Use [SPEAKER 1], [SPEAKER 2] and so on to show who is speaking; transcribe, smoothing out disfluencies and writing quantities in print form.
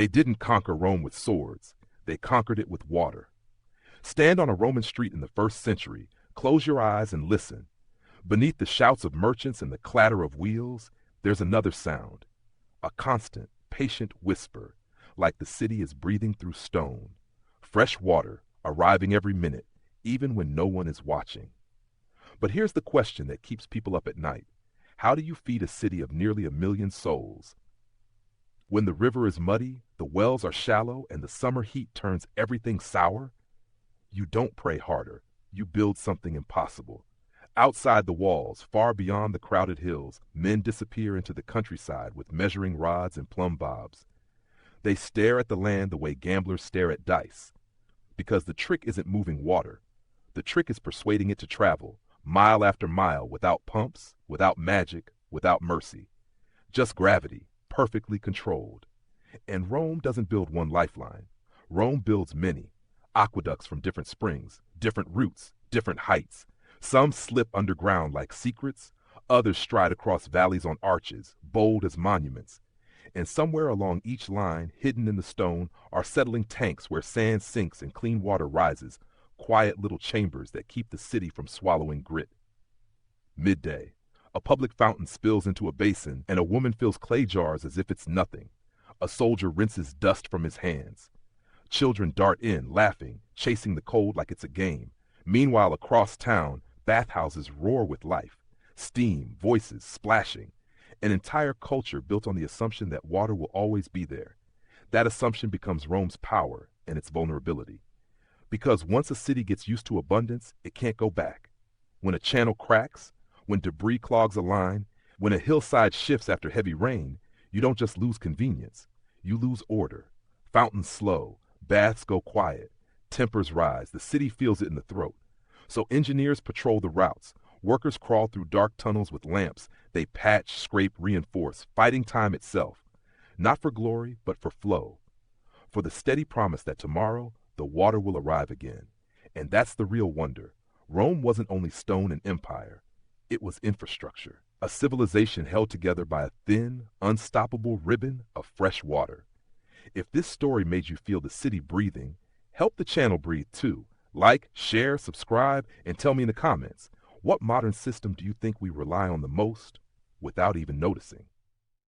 [SPEAKER 1] They didn't conquer Rome with swords, they conquered it with water. Stand on a Roman street in the first century, close your eyes and listen. Beneath the shouts of merchants and the clatter of wheels, there's another sound, a constant, patient whisper, like the city is breathing through stone. Fresh water, arriving every minute, even when no one is watching. But here's the question that keeps people up at night. How do you feed a city of nearly 1 million souls? When the river is muddy, the wells are shallow, and the summer heat turns everything sour? You don't pray harder. You build something impossible. Outside the walls, far beyond the crowded hills, men disappear into the countryside with measuring rods and plumb bobs. They stare at the land the way gamblers stare at dice. Because the trick isn't moving water. The trick is persuading it to travel, mile after mile, without pumps, without magic, without mercy. Just gravity, perfectly controlled. And Rome doesn't build one lifeline. Rome builds many. Aqueducts from different springs, different routes, different heights. Some slip underground like secrets, others stride across valleys on arches, bold as monuments. And somewhere along each line, hidden in the stone, are settling tanks where sand sinks and clean water rises, quiet little chambers that keep the city from swallowing grit. Midday. A public fountain spills into a basin, and a woman fills clay jars as if it's nothing. A soldier rinses dust from his hands. Children dart in, laughing, chasing the cold like it's a game. Meanwhile, across town, bathhouses roar with life. Steam, voices, splashing. An entire culture built on the assumption that water will always be there. That assumption becomes Rome's power and its vulnerability. Because once a city gets used to abundance, it can't go back. When a channel cracks, when debris clogs a line, when a hillside shifts after heavy rain, you don't just lose convenience, you lose order. Fountains slow, baths go quiet, tempers rise, the city feels it in the throat. So engineers patrol the routes, workers crawl through dark tunnels with lamps, they patch, scrape, reinforce, fighting time itself. Not for glory, but for flow. For the steady promise that tomorrow, the water will arrive again. And that's the real wonder. Rome wasn't only stone and empire. It was infrastructure, a civilization held together by a thin, unstoppable ribbon of fresh water. If this story made you feel the city breathing, help the channel breathe too. Like, share, subscribe, and tell me in the comments, what modern system do you think we rely on the most without even noticing?